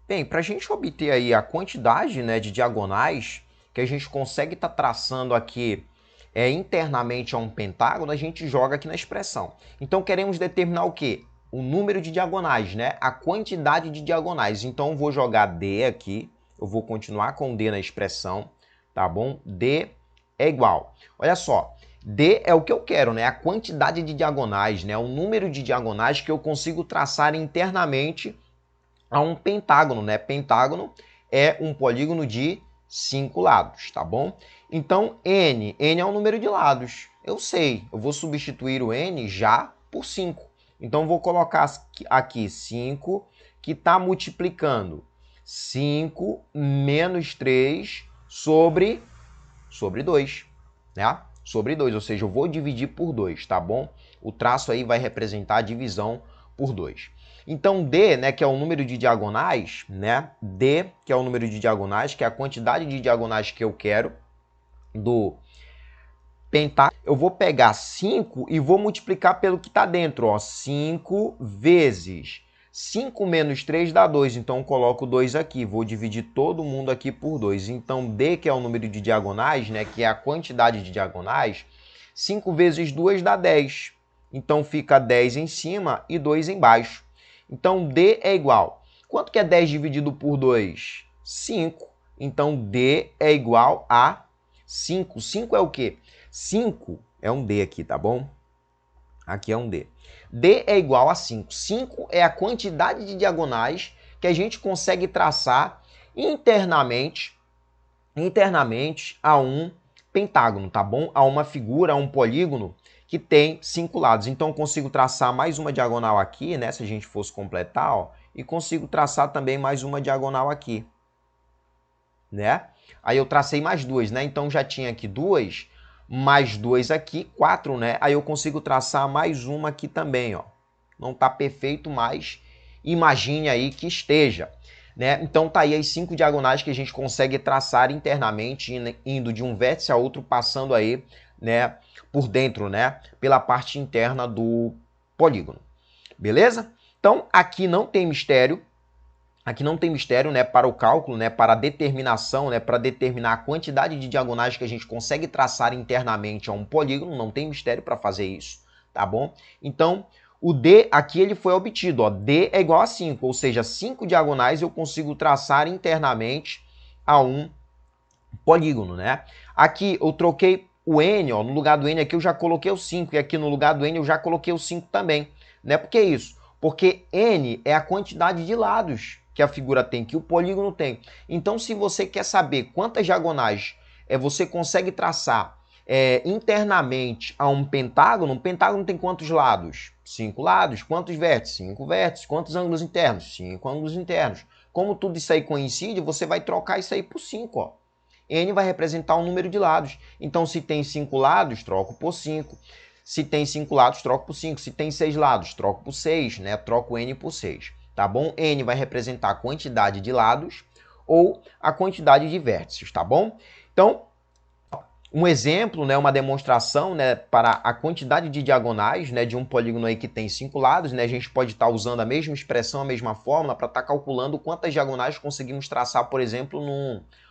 Bem, para a gente obter aí a quantidade, né, de diagonais que a gente consegue estar traçando aqui internamente a um pentágono, a gente joga aqui na expressão. Então, queremos determinar o quê? O número de diagonais, né? A quantidade de diagonais. Então, eu vou jogar D aqui, eu vou continuar com D na expressão, tá bom? D é igual. Olha só, D é o que eu quero, né? A quantidade de diagonais, né? O número de diagonais que eu consigo traçar internamente a um pentágono, né? Pentágono é um polígono de 5 lados, tá bom? Então, n é o número de lados. Eu sei, eu vou substituir o n já por 5. Então, vou colocar aqui 5, que está multiplicando 5 menos 3 sobre 2, né? Sobre 2, ou seja, eu vou dividir por 2, tá bom? O traço aí vai representar a divisão por 2. Então, D, né, que é o número de diagonais, né? D, que é o número de diagonais, que é a quantidade de diagonais que eu quero do pentágono, eu vou pegar 5 e vou multiplicar pelo que está dentro, ó. 5 vezes 5 menos 3 dá 2, então eu coloco 2 aqui, vou dividir todo mundo aqui por 2. Então, D, que é o número de diagonais, né, que é a quantidade de diagonais, 5 vezes 2 dá 10. Então, fica 10 em cima e 2 embaixo. Então, D é igual. Quanto que é 10 dividido por 2? 5. Então, D é igual a 5. 5 é o quê? 5 é um D aqui, tá bom? Aqui é um D. D é igual a 5. 5 é a quantidade de diagonais que a gente consegue traçar internamente a um pentágono, tá bom? A uma figura, a um polígono que tem 5 lados. Então, eu consigo traçar mais uma diagonal aqui, né? Se a gente fosse completar, ó, e consigo traçar também mais uma diagonal aqui, né? Aí eu tracei mais duas, né? Então, já tinha aqui duas, mais 2 aqui, 4, né? Aí eu consigo traçar mais uma aqui também, ó. Não tá perfeito, mas imagine aí que esteja, né? Então tá aí as 5 diagonais que a gente consegue traçar internamente, indo de um vértice a outro, passando aí, né, por dentro, né, pela parte interna do polígono. Beleza? Então, aqui não tem mistério. Aqui não tem mistério, né, para o cálculo, né, para a determinação, né, para determinar a quantidade de diagonais que a gente consegue traçar internamente a um polígono, não tem mistério para fazer isso, tá bom? Então, o D aqui ele foi obtido, ó, D é igual a 5, ou seja, 5 diagonais eu consigo traçar internamente a um polígono, né? Aqui eu troquei o N, ó, no lugar do N aqui eu já coloquei o 5, e aqui no lugar do N eu já coloquei o 5 também, né? Por que isso? Porque N é a quantidade de lados que a figura tem, que o polígono tem. Então, se você quer saber quantas diagonais você consegue traçar internamente a um pentágono tem quantos lados? 5 lados. Quantos vértices? 5 vértices. Quantos ângulos internos? 5 ângulos internos. Como tudo isso aí coincide, você vai trocar isso aí por 5, ó. N vai representar um número de lados. Então, se tem 5 lados, troco por 5. Se tem 5 lados, troco por 5. Se tem 6 lados, troco por 6, né? Troco N por 6, tá bom? N vai representar a quantidade de lados ou a quantidade de vértices, tá bom? Então, um exemplo, né, uma demonstração, né, para a quantidade de diagonais, né, de um polígono aí que tem 5 lados, né, a gente pode estar usando a mesma expressão, a mesma fórmula para estar calculando quantas diagonais conseguimos traçar, por exemplo,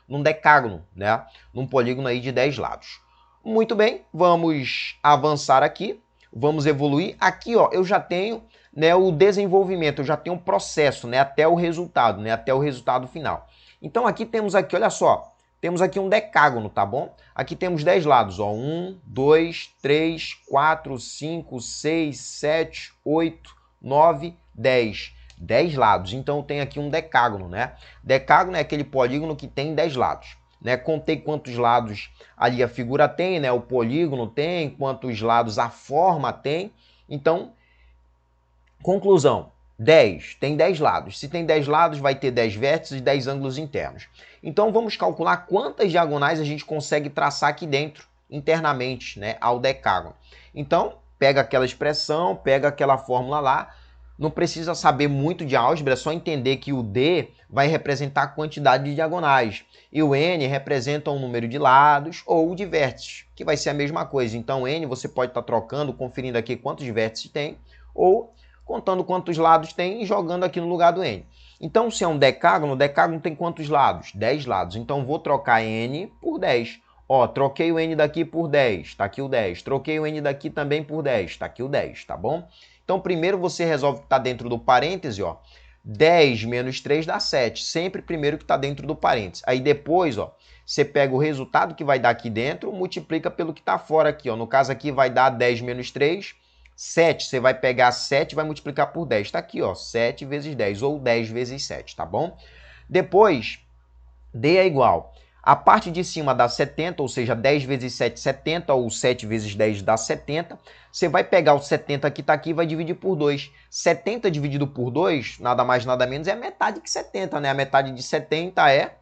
num decágono, né, num polígono aí de 10 lados. Muito bem, vamos avançar aqui, vamos evoluir. Aqui, ó, eu já tenho, né, o desenvolvimento, eu já tenho o processo, né, até o resultado final. Então aqui temos aqui, olha só, temos aqui um decágono, tá bom? Aqui temos 10 lados, ó. 1, 2, 3, 4, 5, 6, 7, 8, 9, 10. 10 lados. Então eu tenho aqui um decágono, né? Decágono é aquele polígono que tem 10 lados, né? Contei quantos lados ali a figura tem, né? O polígono tem, quantos lados a forma tem. Então, conclusão. 10, tem 10 lados. Se tem 10 lados, vai ter 10 vértices e 10 ângulos internos. Então, vamos calcular quantas diagonais a gente consegue traçar aqui dentro, internamente, né, ao decágono. Então, pega aquela expressão, pega aquela fórmula lá, não precisa saber muito de álgebra, é só entender que o D vai representar a quantidade de diagonais e o N representa um número de lados ou de vértices, que vai ser a mesma coisa. Então, N você pode estar trocando, conferindo aqui quantos vértices tem, ou contando quantos lados tem e jogando aqui no lugar do N. Então, se é um decágono, o decágono tem quantos lados? 10 lados. Então, vou trocar n por 10. Ó, troquei o n daqui por 10, tá aqui o 10. Troquei o n daqui também por 10, tá aqui o 10, tá bom? Então, primeiro você resolve o que está dentro do parêntese, ó. 10 menos 3 dá 7. Sempre primeiro que está dentro do parêntese. Aí depois, ó, você pega o resultado que vai dar aqui dentro, multiplica pelo que está fora aqui, ó. No caso aqui vai dar 10 menos 3, 7. Você vai pegar 7 e vai multiplicar por 10. Está aqui, ó, 7 vezes 10, ou 10 vezes 7, tá bom? Depois, D é igual. A parte de cima dá 70, ou seja, 10 vezes 7, 70, ou 7 vezes 10 dá 70. Você vai pegar o 70 que está aqui e vai dividir por 2. 70 dividido por 2, nada mais, nada menos, é a metade que 70, né? A metade de 70 é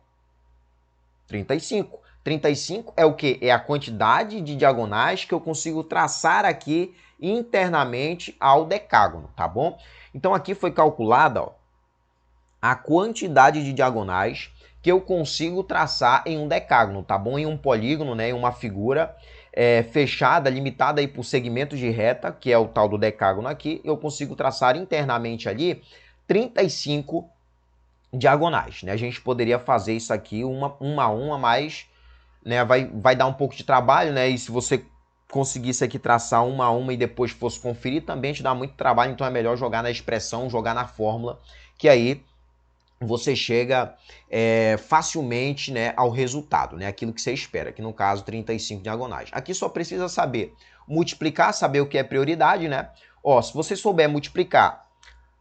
35. 35 é o quê? É a quantidade de diagonais que eu consigo traçar aqui internamente ao decágono, tá bom? Então aqui foi calculada, ó, a quantidade de diagonais que eu consigo traçar em um decágono, tá bom? Em um polígono, né? Em uma figura fechada, limitada aí por segmentos de reta, que é o tal do decágono aqui, eu consigo traçar internamente ali 35 diagonais, né? A gente poderia fazer isso aqui uma a uma, mas né, vai dar um pouco de trabalho, né? E se você conseguisse aqui traçar uma a uma e depois fosse conferir, também te dá muito trabalho, então é melhor jogar na expressão, jogar na fórmula, que aí você chega facilmente, né, ao resultado, né, aquilo que você espera, que no caso 35 diagonais. Aqui só precisa saber multiplicar, saber o que é prioridade, né? Ó, se você souber multiplicar,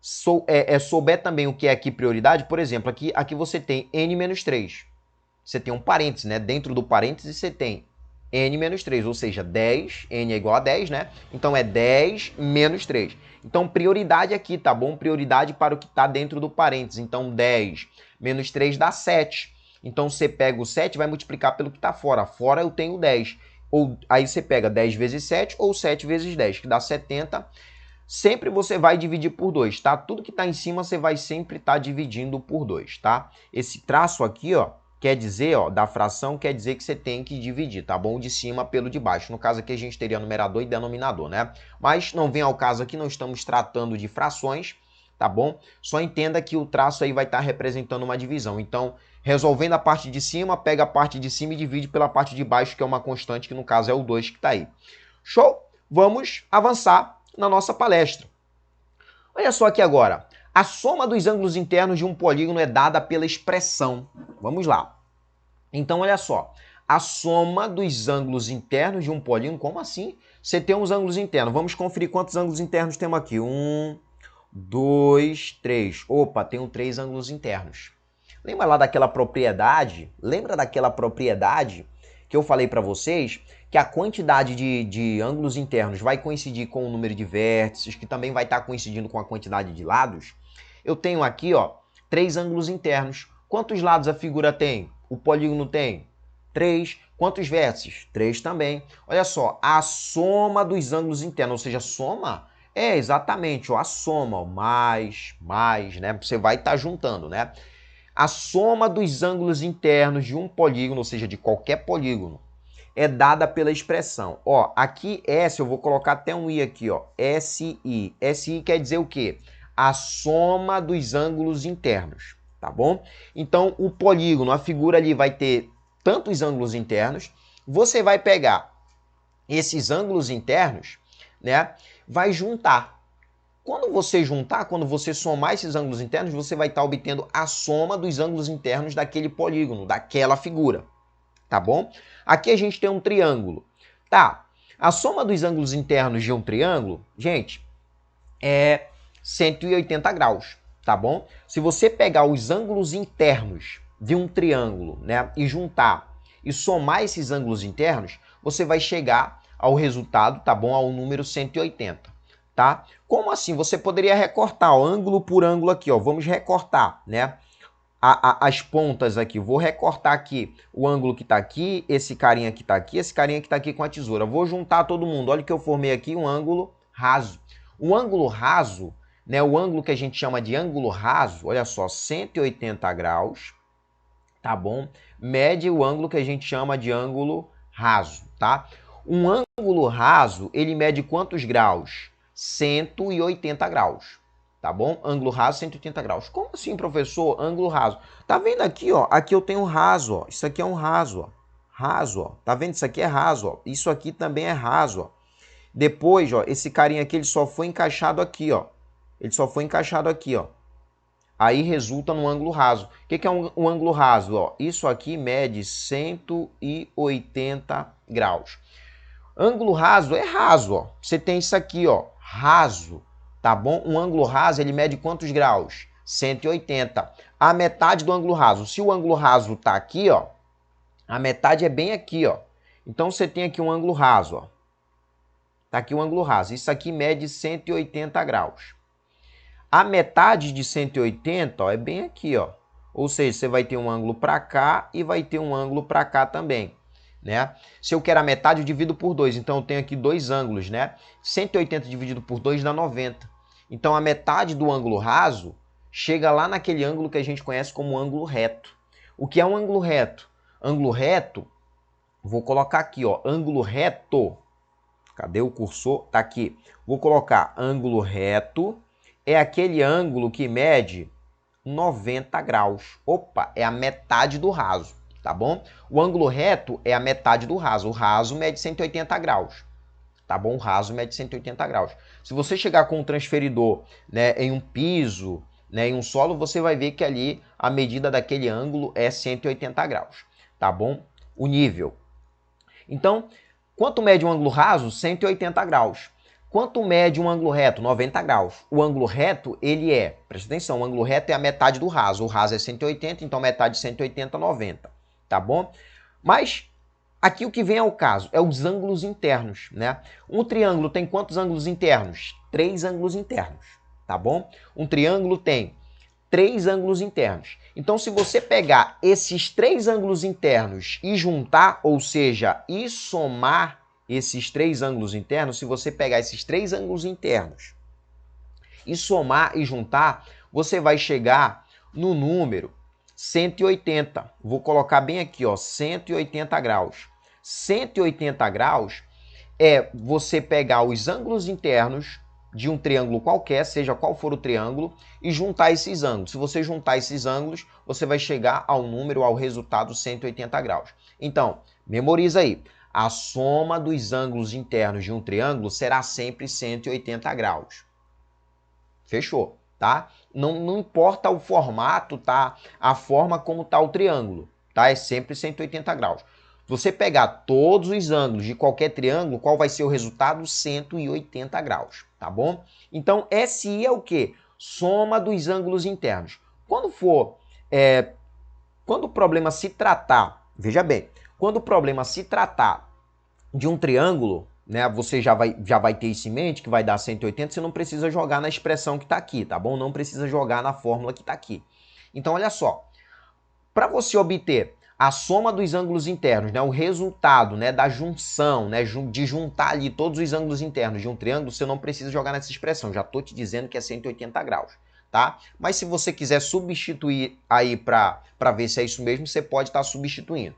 souber também o que é aqui prioridade, por exemplo, aqui você tem n menos 3. Você tem um parêntese, né? Dentro do parêntese você tem n menos 3, ou seja, 10, n é igual a 10, né? Então é 10 menos 3. Então prioridade aqui, tá bom? Prioridade para o que está dentro do parêntese. Então 10 menos 3 dá 7. Então você pega o 7 e vai multiplicar pelo que está fora. Fora eu tenho 10. Ou, aí você pega 10 vezes 7 ou 7 vezes 10, que dá 70. Sempre você vai dividir por 2, tá? Tudo que está em cima você vai sempre estar dividindo por 2, tá? Esse traço aqui, ó, quer dizer, ó, da fração, quer dizer que você tem que dividir, tá bom? De cima pelo de baixo. No caso aqui a gente teria numerador e denominador, né? Mas não vem ao caso aqui, não estamos tratando de frações, tá bom? Só entenda que o traço aí vai estar representando uma divisão. Então, resolvendo a parte de cima, pega a parte de cima e divide pela parte de baixo, que é uma constante, que no caso é o 2 que está aí. Show? Vamos avançar na nossa palestra. Olha só aqui agora. A soma dos ângulos internos de um polígono é dada pela expressão. Vamos lá. Então, olha só. A soma dos ângulos internos de um polígono, como assim? Você tem uns ângulos internos. Vamos conferir quantos ângulos internos temos aqui. 1, 2, 3. Opa, tenho 3 ângulos internos. Lembra lá daquela propriedade? Lembra daquela propriedade que eu falei para vocês? Que a quantidade de ângulos internos vai coincidir com o número de vértices, que também vai estar coincidindo com a quantidade de lados. Eu tenho aqui, ó, 3 ângulos internos. Quantos lados a figura tem? O polígono tem 3. Quantos vértices? 3 também. Olha só, a soma dos ângulos internos, ou seja, soma é exatamente, ó, a soma, ó, mais, né? Você vai estar juntando, né? A soma dos ângulos internos de um polígono, ou seja, de qualquer polígono, é dada pela expressão. Ó, aqui S, eu vou colocar até um I aqui, ó. SI. SI quer dizer o quê? A soma dos ângulos internos, tá bom? Então, o polígono, a figura ali vai ter tantos ângulos internos. Você vai pegar esses ângulos internos, né? Vai juntar. Quando você juntar, quando você somar esses ângulos internos, você vai estar obtendo a soma dos ângulos internos daquele polígono, daquela figura. Tá bom? Aqui a gente tem um triângulo. Tá, a soma dos ângulos internos de um triângulo, gente, é 180 graus, tá bom? Se você pegar os ângulos internos de um triângulo, né, e juntar e somar esses ângulos internos, você vai chegar ao resultado, tá bom? Ao número 180, tá? Como assim? Você poderia recortar, ó, ângulo por ângulo aqui, ó. Vamos recortar, né? As pontas aqui. Vou recortar aqui o ângulo que está aqui, esse carinha que está aqui, esse carinha que está aqui com a tesoura. Vou juntar todo mundo. Olha que eu formei aqui um ângulo raso. O ângulo raso, né, o ângulo que a gente chama de ângulo raso, olha só, 180 graus, tá bom? Mede o ângulo que a gente chama de ângulo raso, tá? Um ângulo raso, ele mede quantos graus? 180 graus. tá bom? Ângulo raso, 180 graus. Como assim, professor? Ângulo raso. Tá vendo aqui, ó? Aqui eu tenho raso, ó. Isso aqui é um raso, ó. Raso, ó. Tá vendo? Isso aqui é raso, ó. Isso aqui também é raso, ó. Depois, ó, esse carinha aqui, ele só foi encaixado aqui, ó. Ele só foi encaixado aqui, ó. Aí resulta no ângulo raso. O que é um ângulo raso? Ó, isso aqui mede 180 graus. Ângulo raso é raso, ó. Você tem isso aqui, ó, raso, tá bom? Um ângulo raso, ele mede quantos graus? 180. A metade do ângulo raso. Se o ângulo raso tá aqui, ó, a metade é bem aqui, ó. Então você tem aqui um ângulo raso, ó. Tá aqui o ângulo raso. Isso aqui mede 180 graus. A metade de 180, ó, é bem aqui, ó. Ou seja, você vai ter um ângulo para cá e vai ter um ângulo para cá também, né? Se eu quero a metade, eu divido por 2. Então eu tenho aqui dois ângulos, né? 180 dividido por 2 dá 90. Então a metade do ângulo raso chega lá naquele ângulo que a gente conhece como ângulo reto. O que é um ângulo reto? Ângulo reto, vou colocar aqui, ó, ângulo reto. Cadê o cursor? Tá aqui. Vou colocar ângulo reto. É aquele ângulo que mede 90 graus. Opa, é a metade do raso, tá bom? O ângulo reto é a metade do raso. O raso mede 180 graus, tá bom? O raso mede 180 graus. Se você chegar com um transferidor, né, em um piso, né, em um solo, você vai ver que ali a medida daquele ângulo é 180 graus, tá bom? O nível. Então, quanto mede um ângulo raso? 180 graus. Quanto mede um ângulo reto? 90 graus. O ângulo reto, ele é, presta atenção, o ângulo reto é a metade do raso. O raso é 180, então metade de 180, 90. Tá bom? Mas aqui o que vem ao caso é os ângulos internos, né? Um triângulo tem quantos ângulos internos? 3 ângulos internos, tá bom? Um triângulo tem 3 ângulos internos. Então, se você pegar esses 3 ângulos internos e juntar, ou seja, e somar esses 3 ângulos internos, se você pegar esses 3 ângulos internos e somar e juntar, você vai chegar no número 180. Vou colocar bem aqui, ó, 180 graus. 180 graus é você pegar os ângulos internos de um triângulo qualquer, seja qual for o triângulo, e juntar esses ângulos. Se você juntar esses ângulos, você vai chegar ao número, ao resultado 180 graus. Então, memoriza aí. A soma dos ângulos internos de um triângulo será sempre 180 graus. Fechou, tá? Não importa o formato, tá? A forma como tá o triângulo, tá? É sempre 180 graus. Você pegar todos os ângulos de qualquer triângulo, qual vai ser o resultado? 180 graus, tá bom? Então, SI é o quê? Soma dos ângulos internos. Quando o problema se tratar, veja bem, quando o problema se tratar de um triângulo, né, você já vai ter isso em mente, que vai dar 180, você não precisa jogar na expressão que está aqui, tá bom? Não precisa jogar na fórmula que está aqui. Então, olha só, para você obter a soma dos ângulos internos, né, o resultado, né, da junção, né, de juntar ali todos os ângulos internos de um triângulo, você não precisa jogar nessa expressão, já estou te dizendo que é 180 graus. Tá? Mas se você quiser substituir aí para ver se é isso mesmo, você pode estar substituindo.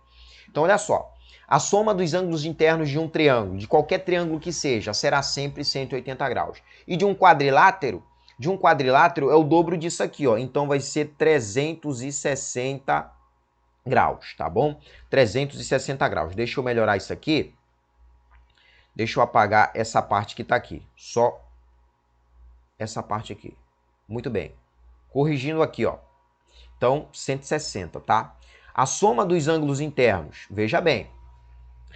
Então, olha só. A soma dos ângulos internos de um triângulo, de qualquer triângulo que seja, será sempre 180 graus. E de um quadrilátero é o dobro disso aqui, ó. Então, vai ser 360 graus, tá bom? 360 graus. Deixa eu melhorar isso aqui. Deixa eu apagar essa parte que está aqui. Só essa parte aqui. Muito bem. Corrigindo aqui, ó. Então, 160, tá? A soma dos ângulos internos, veja bem.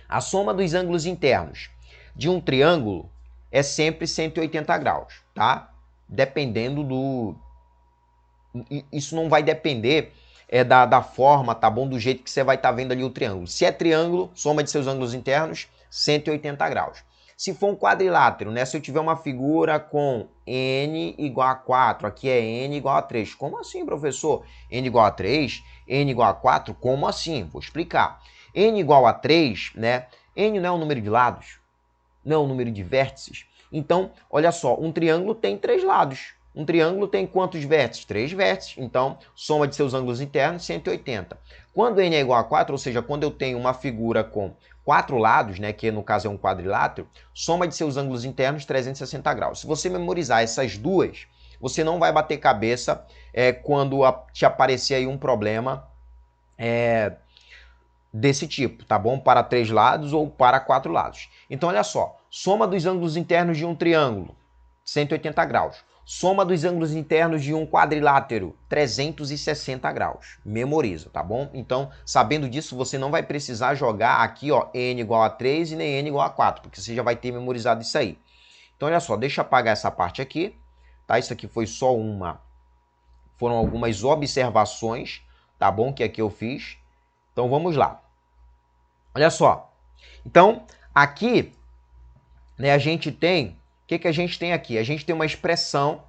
A soma dos ângulos internos de um triângulo é sempre 180 graus, tá? Dependendo do... Isso não vai depender da forma, tá bom? Do jeito que você vai estar vendo ali o triângulo. Se é triângulo, soma de seus ângulos internos, 180 graus. Se for um quadrilátero, né? Se eu tiver uma figura com n igual a 4, aqui é n igual a 3. Como assim, professor? N igual a 3, n igual a 4, como assim? Vou explicar. N igual a 3, né? N não é um número de lados, não é um número de vértices. Então, olha só, um triângulo tem 3 lados. Um triângulo tem quantos vértices? 3 vértices. Então, soma de seus ângulos internos, 180. Quando n é igual a 4, ou seja, quando eu tenho uma figura com 4 lados, né, que no caso é um quadrilátero, soma de seus ângulos internos, 360 graus. Se você memorizar essas duas, você não vai bater cabeça quando te aparecer aí um problema desse tipo, tá bom? Para 3 lados ou para 4 lados. Então, olha só, soma dos ângulos internos de um triângulo, 180 graus. Soma dos ângulos internos de um quadrilátero, 360 graus. Memoriza, tá bom? Então, sabendo disso, você não vai precisar jogar aqui, ó, n igual a 3 e nem n igual a 4, porque você já vai ter memorizado isso aí. Então, olha só, deixa eu apagar essa parte aqui, tá? Isso aqui foi só foram algumas observações, tá bom? Que aqui eu fiz. Então, vamos lá. Olha só. Então, aqui, né, a gente tem... O que a gente tem aqui? A gente tem uma expressão,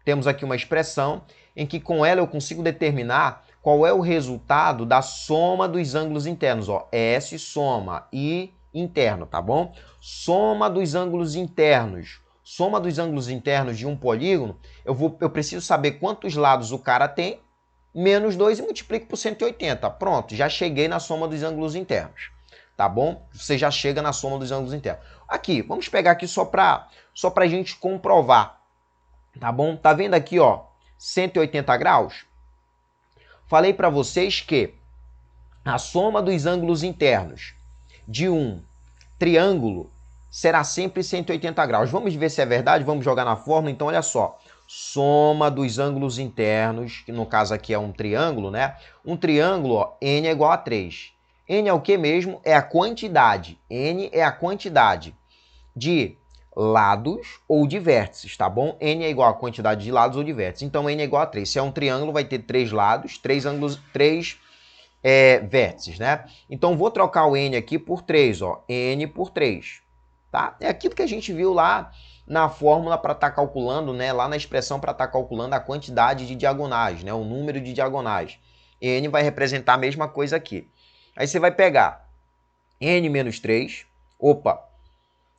temos aqui uma expressão em que com ela eu consigo determinar qual é o resultado da soma dos ângulos internos. Ó, S soma I interno, tá bom? Soma dos ângulos internos. Soma dos ângulos internos de um polígono, eu preciso saber quantos lados o cara tem, menos 2 e multiplico por 180. Pronto, já cheguei na soma dos ângulos internos. Tá bom? Você já chega na soma dos ângulos internos. Aqui, vamos pegar aqui só para a gente comprovar. Tá bom? Tá vendo aqui, ó, 180 graus? Falei para vocês que a soma dos ângulos internos de um triângulo será sempre 180 graus. Vamos ver se é verdade? Vamos jogar na fórmula? Então, olha só. Soma dos ângulos internos, que no caso aqui é um triângulo, né? Um triângulo, ó, n é igual a 3. N é o que mesmo? É a quantidade. N é a quantidade de lados ou de vértices, tá bom? N é igual a quantidade de lados ou de vértices. Então, N é igual a 3. Se é um triângulo, vai ter 3 lados, 3 ângulos, 3 vértices, né? Então, vou trocar o N aqui por 3, ó. N por 3, tá? É aquilo que a gente viu lá na fórmula para estar calculando, né? Lá na expressão para estar calculando a quantidade de diagonais, né? O número de diagonais. N vai representar a mesma coisa aqui. Aí você vai pegar n menos 3, opa,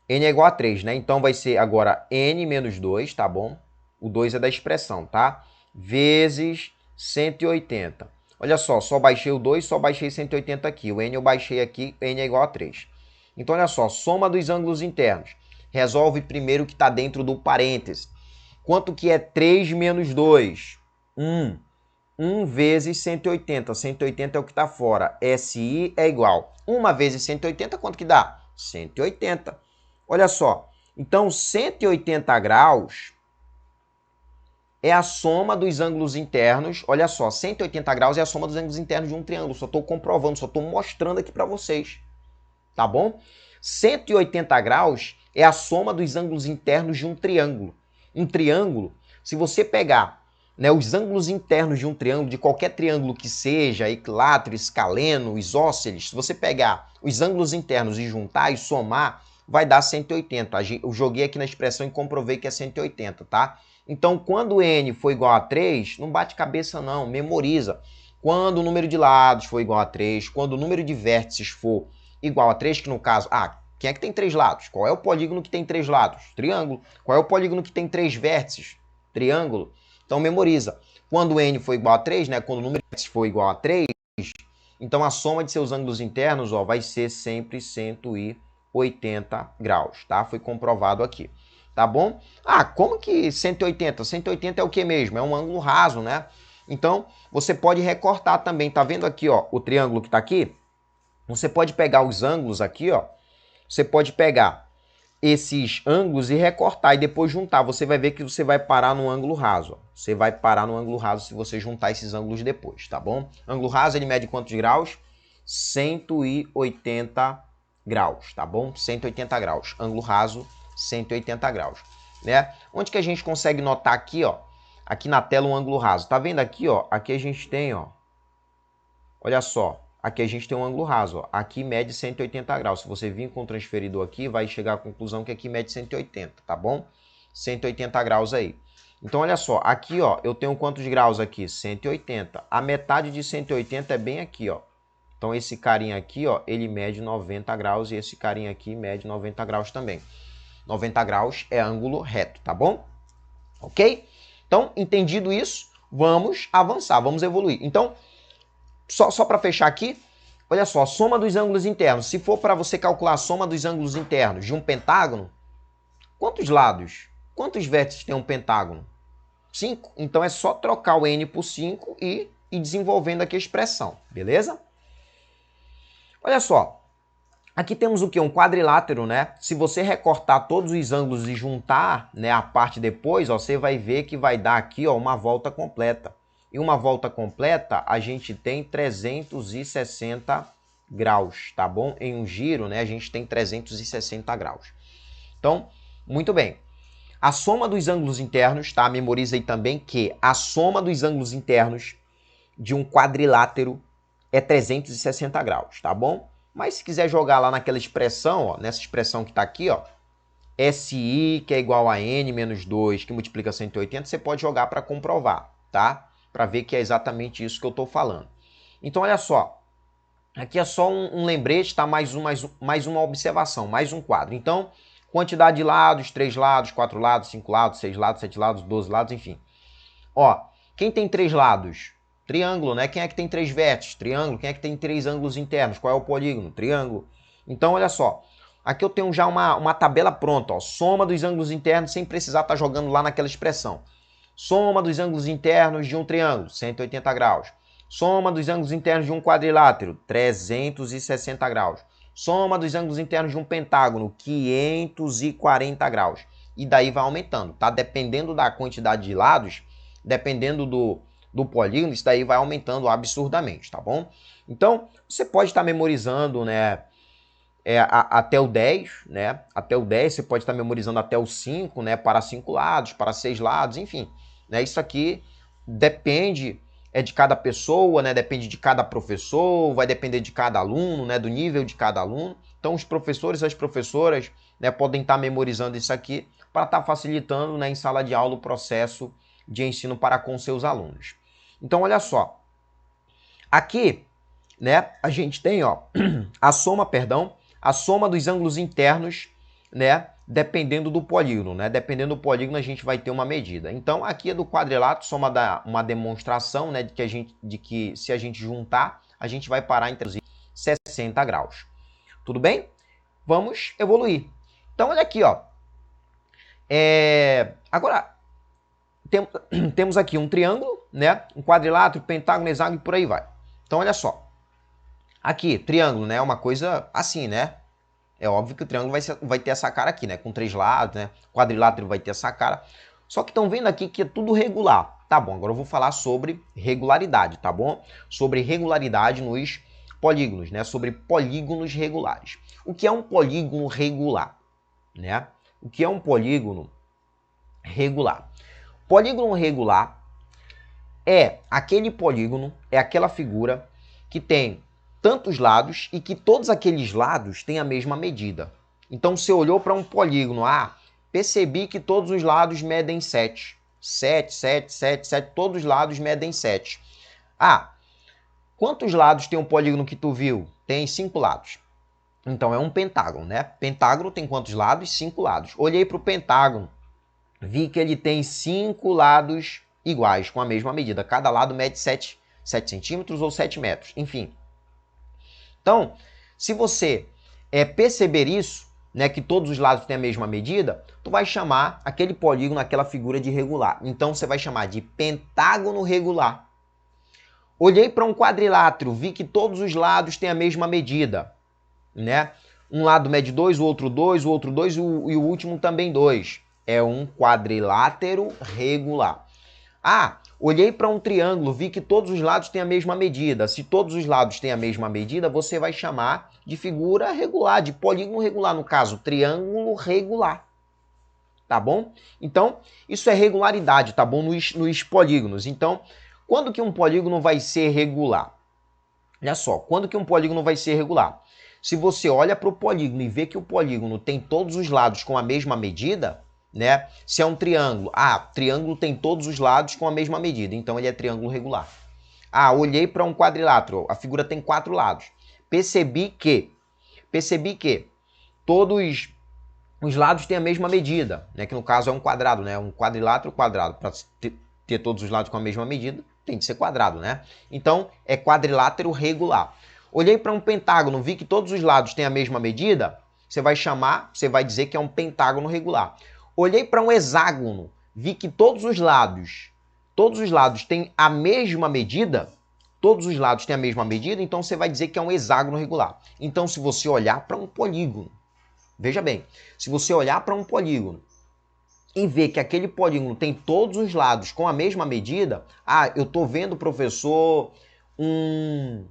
n é igual a 3, né? Então vai ser agora n menos 2, tá bom? O 2 é da expressão, tá? Vezes 180. Olha só baixei o 2, só baixei 180 aqui. O n eu baixei aqui, n é igual a 3. Então, olha só, soma dos ângulos internos. Resolve primeiro o que está dentro do parêntese. Quanto que é 3 menos 2? 1. 1 vezes 180. 180 é o que está fora. SI é igual. 1 vezes 180, quanto que dá? 180. Olha só. Então, 180 graus é a soma dos ângulos internos. Olha só, 180 graus é a soma dos ângulos internos de um triângulo. Só estou comprovando, só estou mostrando aqui para vocês. Tá bom? 180 graus é a soma dos ângulos internos de um triângulo. Um triângulo, se você pegar, né, os ângulos internos de um triângulo, de qualquer triângulo que seja, equilátero, escaleno, isósceles, se você pegar os ângulos internos e juntar e somar, vai dar 180. Eu joguei aqui na expressão e comprovei que é 180, tá? Então, quando n for igual a 3, não bate cabeça não, memoriza. Quando o número de lados for igual a 3, quando o número de vértices for igual a 3, que no caso, quem é que tem 3 lados? Qual é o polígono que tem 3 lados? Triângulo. Qual é o polígono que tem 3 vértices? Triângulo. Então, memoriza. Quando n for igual a 3, né? Quando o número de vértices for igual a 3, então a soma de seus ângulos internos, ó, vai ser sempre 180 graus, tá? Foi comprovado aqui, tá bom? Como que 180? 180 é o que mesmo? É um ângulo raso, né? Então, você pode recortar também. Tá vendo aqui, ó, o triângulo que tá aqui? Você pode pegar os ângulos aqui, ó. Você pode pegar esses ângulos e recortar e depois juntar. Você vai ver que você vai parar no ângulo raso. Ó. Você vai parar no ângulo raso se você juntar esses ângulos depois, tá bom? Ângulo raso, ele mede quantos graus? 180 graus, tá bom? 180 graus. Ângulo raso, 180 graus, né? Onde que a gente consegue notar aqui, ó? Aqui na tela um ângulo raso. Tá vendo aqui, ó? Aqui a gente tem, ó. Olha só. Aqui a gente tem um ângulo raso, ó. Aqui mede 180 graus. Se você vir com o transferidor aqui, vai chegar à conclusão que aqui mede 180, tá bom? 180 graus aí. Então, olha só, aqui, ó, eu tenho quantos graus aqui? 180. A metade de 180 é bem aqui, ó. Então, esse carinha aqui, ó, ele mede 90 graus e esse carinha aqui mede 90 graus também. 90 graus é ângulo reto, tá bom? Ok? Então, entendido isso, vamos avançar, vamos evoluir. Então, só para fechar aqui, olha só, soma dos ângulos internos. Se for para você calcular a soma dos ângulos internos de um pentágono, quantos lados, quantos vértices tem um pentágono? 5. Então é só trocar o n por 5 e ir desenvolvendo aqui a expressão, beleza? Olha só, aqui temos o que? Um quadrilátero, né? Se você recortar todos os ângulos e juntar, né, a parte depois, ó, você vai ver que vai dar aqui, ó, uma volta completa. E uma volta completa, a gente tem 360 graus, tá bom? Em um giro, né, a gente tem 360 graus. Então, muito bem. A soma dos ângulos internos, tá? Memoriza aí também que a soma dos ângulos internos de um quadrilátero é 360 graus, tá bom? Mas se quiser jogar lá naquela expressão, ó, nessa expressão que está aqui, ó, SI, que é igual a N menos 2, que multiplica 180, você pode jogar para comprovar, tá? Para ver que é exatamente isso que eu estou falando. Então, olha só. Aqui é só um lembrete, tá? Mais uma observação, mais um quadro. Então, quantidade de lados, 3 lados, 4 lados, 5 lados, 6 lados, 7 lados, 12 lados, enfim. Ó, quem tem 3 lados? Triângulo, né? Quem é que tem 3 vértices? Triângulo. Quem é que tem 3 ângulos internos? Qual é o polígono? Triângulo. Então, olha só. Aqui eu tenho já uma tabela pronta, ó. Soma dos ângulos internos sem precisar estar jogando lá naquela expressão. Soma dos ângulos internos de um triângulo, 180 graus. Soma dos ângulos internos de um quadrilátero, 360 graus. Soma dos ângulos internos de um pentágono, 540 graus. E daí vai aumentando, tá? Dependendo da quantidade de lados, dependendo do polígono, isso daí vai aumentando absurdamente, tá bom? Então, você pode estar memorizando, né, até o 10, né? Até o 10, você pode estar memorizando até o 5, né? Para 5 lados, para 6 lados, enfim. Né? Isso aqui depende de cada pessoa, né? Depende de cada professor, vai depender de cada aluno, né? Do nível de cada aluno. Então, os professores e as professoras, né, podem estar memorizando isso aqui para estar facilitando, né, em sala de aula o processo de ensino para com seus alunos. Então, olha só. Aqui, né, a gente tem, ó, a soma dos ângulos internos, né, dependendo do polígono, né? Dependendo do polígono, a gente vai ter uma medida. Então, aqui é do quadrilátero, só uma demonstração, né, de que se a gente juntar, a gente vai parar em 360 graus. Tudo bem? Vamos evoluir. Então, olha aqui, ó. Agora, temos aqui um triângulo, né? Um quadrilátero, pentágono, hexágono e por aí vai. Então, olha só. Aqui, triângulo, né? Uma coisa assim, né? É óbvio que o triângulo vai ter essa cara aqui, né? Com 3 lados, né? Quadrilátero vai ter essa cara. Só que estão vendo aqui que é tudo regular. Tá bom, agora eu vou falar sobre regularidade, tá bom? Sobre regularidade nos polígonos, né? Sobre polígonos regulares. O que é um polígono regular, né? O que é um polígono regular? Polígono regular é aquele polígono, é aquela figura que tem tantos lados e que todos aqueles lados têm a mesma medida. Então, você olhou para um polígono, percebi que todos os lados medem 7. 7, 7, 7, 7, todos os lados medem 7. Quantos lados tem um polígono que tu viu? Tem 5 lados. Então, é um pentágono, né? Pentágono tem quantos lados? 5 lados. Olhei para o pentágono, vi que ele tem 5 lados iguais, com a mesma medida. Cada lado mede 7 centímetros ou 7 metros, enfim. Então, se você perceber isso, né, que todos os lados têm a mesma medida, tu vai chamar aquele polígono, aquela figura de regular. Então, você vai chamar de pentágono regular. Olhei para um quadrilátero, vi que todos os lados têm a mesma medida, né? Um lado mede 2, o outro 2, o outro 2 e o último também 2. É um quadrilátero regular. Olhei para um triângulo, vi que todos os lados têm a mesma medida. Se todos os lados têm a mesma medida, você vai chamar de figura regular, de polígono regular. No caso, triângulo regular. Tá bom? Então, isso é regularidade, tá bom? Nos polígonos. Então, quando que um polígono vai ser regular? Olha só, quando que um polígono vai ser regular? Se você olha para o polígono e vê que o polígono tem todos os lados com a mesma medida, né? Se é um triângulo, triângulo tem todos os lados com a mesma medida, então ele é triângulo regular. Olhei para um quadrilátero, a figura tem 4 lados. Percebi que todos os lados têm a mesma medida, né? Que no caso é um quadrado, né? Um quadrilátero quadrado. Para ter todos os lados com a mesma medida, tem de ser quadrado, né? Então é quadrilátero regular. Olhei para um pentágono, vi que todos os lados têm a mesma medida, você vai dizer que é um pentágono regular. Olhei para um hexágono, vi que todos os lados têm a mesma medida, então você vai dizer que é um hexágono regular. Então, se você olhar para um polígono, veja bem, se você olhar para um polígono e ver que aquele polígono tem todos os lados com a mesma medida, eu estou vendo, professor, um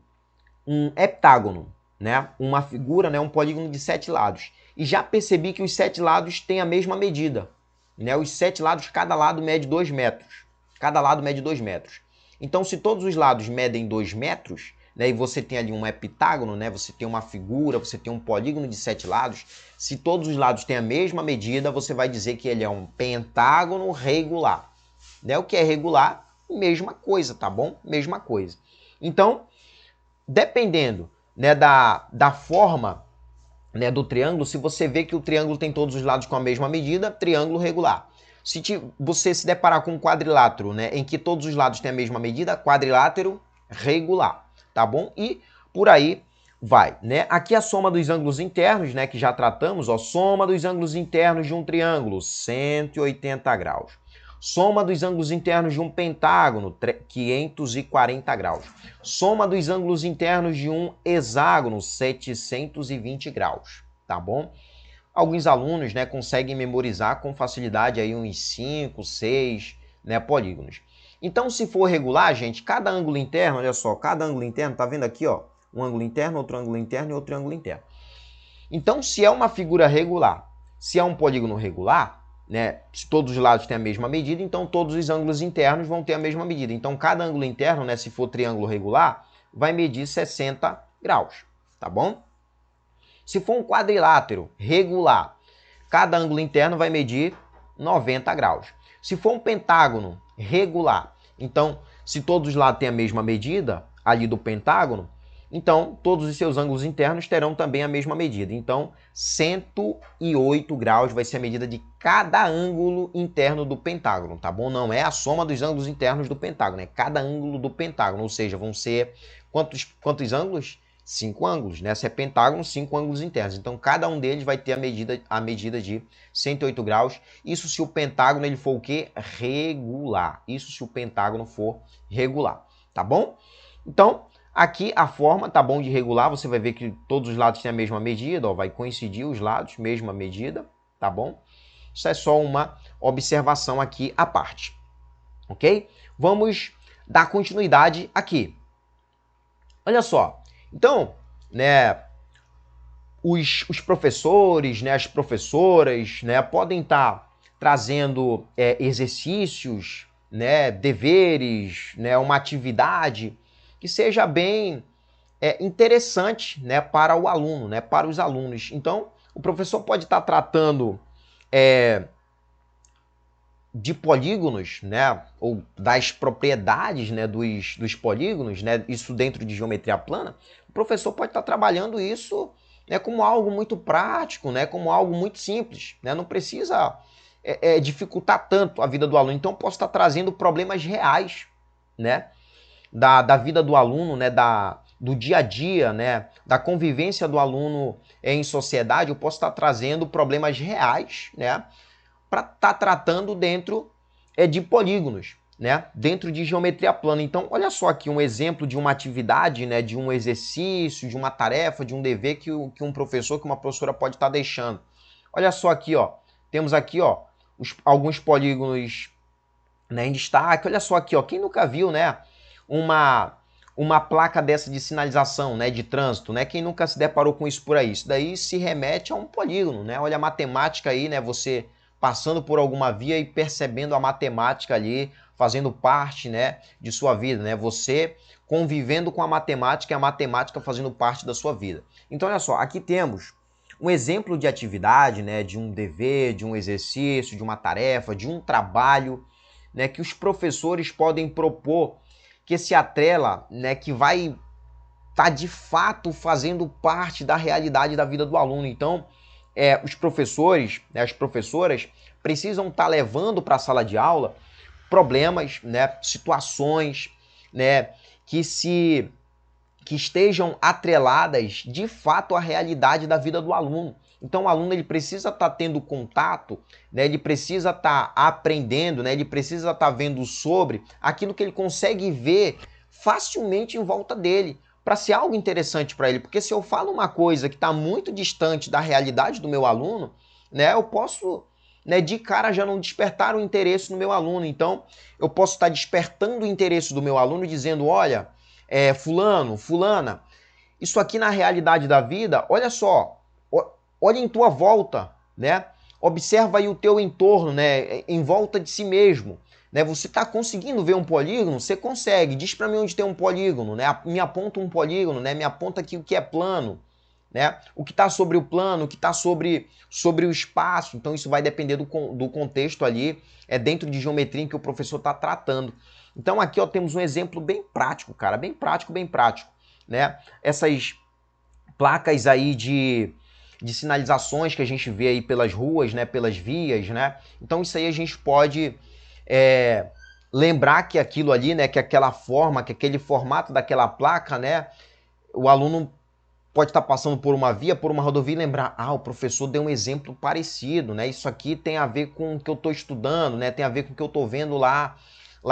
heptágono, né? Uma figura, né? Um polígono de 7 lados. E já percebi que os 7 lados têm a mesma medida, né? Os 7 lados, cada lado mede 2 metros. Cada lado mede 2 metros. Então, se todos os lados medem 2 metros, né, e você tem ali um heptágono, né, você tem uma figura, você tem um polígono de 7 lados, se todos os lados têm a mesma medida, você vai dizer que ele é um pentágono regular. Né? O que é regular? Mesma coisa, tá bom? Mesma coisa. Então, dependendo, né, da forma, né, do triângulo, se você vê que o triângulo tem todos os lados com a mesma medida, triângulo regular. Se você se deparar com um quadrilátero, né, em que todos os lados têm a mesma medida, quadrilátero regular, tá bom? E por aí vai, né? Aqui a soma dos ângulos internos, né, que já tratamos, ó, soma dos ângulos internos de um triângulo, 180 graus. Soma dos ângulos internos de um pentágono, 540 graus. Soma dos ângulos internos de um hexágono, 720 graus, tá bom? Alguns alunos, né, conseguem memorizar com facilidade aí uns 5, 6, né, polígonos. Então, se for regular, gente, cada ângulo interno, olha só, cada ângulo interno, tá vendo aqui, ó, um ângulo interno, outro ângulo interno e outro ângulo interno. Então, se é uma figura regular, se é um polígono regular, né, se todos os lados têm a mesma medida, então todos os ângulos internos vão ter a mesma medida. Então, cada ângulo interno, né, se for triângulo regular, vai medir 60 graus, tá bom? Se for um quadrilátero regular, cada ângulo interno vai medir 90 graus. Se for um pentágono regular, então, se todos os lados têm a mesma medida ali do pentágono, então todos os seus ângulos internos terão também a mesma medida. Então, 108 graus vai ser a medida de cada ângulo interno do pentágono, tá bom? Não é a soma dos ângulos internos do pentágono, é cada ângulo do pentágono, ou seja, vão ser quantos ângulos? 5 ângulos, né? Se é pentágono, 5 ângulos internos. Então, cada um deles vai ter a medida de 108 graus. Isso se o pentágono ele for o quê? Regular. Isso se o pentágono for regular, tá bom? Então, aqui a forma, tá bom, de regular, você vai ver que todos os lados têm a mesma medida, ó, vai coincidir os lados, mesma medida, tá bom? Isso é só uma observação aqui à parte, ok? Vamos dar continuidade aqui. Olha só. Então, né, os professores, né, as professoras, né, podem estar trazendo exercícios, né, deveres, né, uma atividade que seja bem interessante, né, para o aluno, né, para os alunos. Então, o professor pode estar tratando de polígonos, né, ou das propriedades, né, dos polígonos, né, isso dentro de geometria plana. O professor pode estar trabalhando isso, né, como algo muito prático, né, como algo muito simples, né, não precisa dificultar tanto a vida do aluno. Então, posso estar trazendo problemas reais, né, da vida do aluno, né, do dia a dia, né, da convivência do aluno em sociedade. Eu posso estar trazendo problemas reais, né, para estar tratando dentro de polígonos, né? Dentro de geometria plana. Então, olha só aqui um exemplo de uma atividade, né? De um exercício, de uma tarefa, de um dever que um professor, que uma professora pode estar deixando. Olha só aqui, ó. Temos aqui, ó, alguns polígonos, né, em destaque. Olha só aqui, ó. Quem nunca viu, né? Uma placa dessa de sinalização, né, de trânsito, né? Quem nunca se deparou com isso por aí? Isso daí se remete a um polígono, né? Olha a matemática aí, né? Você passando por alguma via e percebendo a matemática ali, fazendo parte, né, de sua vida, né? Você convivendo com a matemática e a matemática fazendo parte da sua vida. Então, olha só, aqui temos um exemplo de atividade, né, de um dever, de um exercício, de uma tarefa, de um trabalho, né, que os professores podem propor que se atrela, né, que vai estar de fato fazendo parte da realidade da vida do aluno. Então, os professores, né, as professoras precisam estar levando para a sala de aula problemas, né, situações, né, que estejam atreladas de fato à realidade da vida do aluno. Então o aluno ele precisa estar tendo contato, né? Ele precisa estar aprendendo, né? Ele precisa estar vendo sobre aquilo que ele consegue ver facilmente em volta dele, para ser algo interessante para ele. Porque se eu falo uma coisa que está muito distante da realidade do meu aluno, né? Eu posso, né, de cara já não despertar o interesse no meu aluno. Então eu posso estar despertando o interesse do meu aluno dizendo, olha, fulano, fulana, isso aqui na realidade da vida, olha só, olha em tua volta, né? Observa aí o teu entorno, né? Em volta de si mesmo. Né? Você está conseguindo ver um polígono? Você consegue. Diz para mim onde tem um polígono, né? Me aponta um polígono, né? Me aponta aqui o que é plano, né? O que está sobre o plano, o que está sobre o espaço. Então isso vai depender do contexto ali, dentro de geometria em que o professor está tratando. Então aqui ó, temos um exemplo bem prático, cara, bem prático, né? Essas placas aí de sinalizações que a gente vê aí pelas ruas, né? Pelas vias, né? Então isso aí a gente pode lembrar que aquilo ali, né? Que aquela forma, que aquele formato daquela placa, né? O aluno pode estar passando por uma via, por uma rodovia e lembrar, o professor deu um exemplo parecido, né? Isso aqui tem a ver com o que eu estou estudando, né? Tem a ver com o que eu estou vendo lá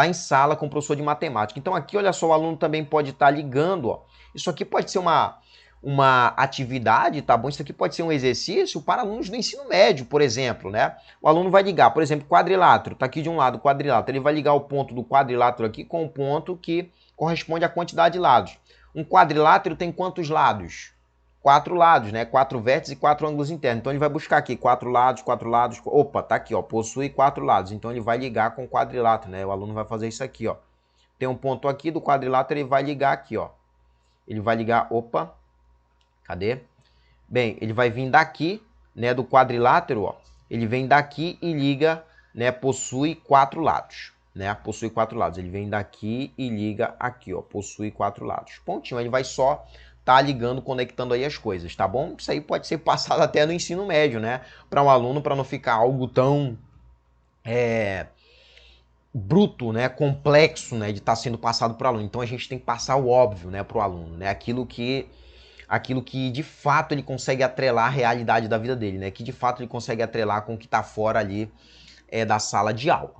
em sala com o professor de matemática. Então aqui, olha só, o aluno também pode estar ligando, ó. Isso aqui pode ser uma atividade, tá bom? Isso aqui pode ser um exercício para alunos do ensino médio, por exemplo, né? O aluno vai ligar, por exemplo, quadrilátero, tá aqui de um lado o quadrilátero, ele vai ligar o ponto do quadrilátero aqui com o ponto que corresponde à quantidade de lados. Um quadrilátero tem quantos lados? 4 lados, né? 4 vértices e 4 ângulos internos. Então ele vai buscar aqui 4 lados, 4 lados. Opa, tá aqui, ó. Possui 4 lados. Então ele vai ligar com o quadrilátero, né? O aluno vai fazer isso aqui, ó. Tem um ponto aqui do quadrilátero, ele vai ligar aqui, ó. Ele vai ligar, opa. Cadê? Bem, ele vai vir daqui, né, do quadrilátero, ó. Ele vem daqui e liga, né, possui 4 lados, né? Possui 4 lados. Ele vem daqui e liga aqui, ó. Possui 4 lados. Pontinho, ele vai só tá ligando, conectando aí as coisas, tá bom? Isso aí pode ser passado até no ensino médio, né? Para um aluno, para não ficar algo tão bruto, né? Complexo, né? De estar sendo passado para o aluno. Então a gente tem que passar o óbvio, né? Para o aluno, né? Aquilo que de fato ele consegue atrelar a realidade da vida dele, né? Que de fato ele consegue atrelar com o que está fora ali da sala de aula.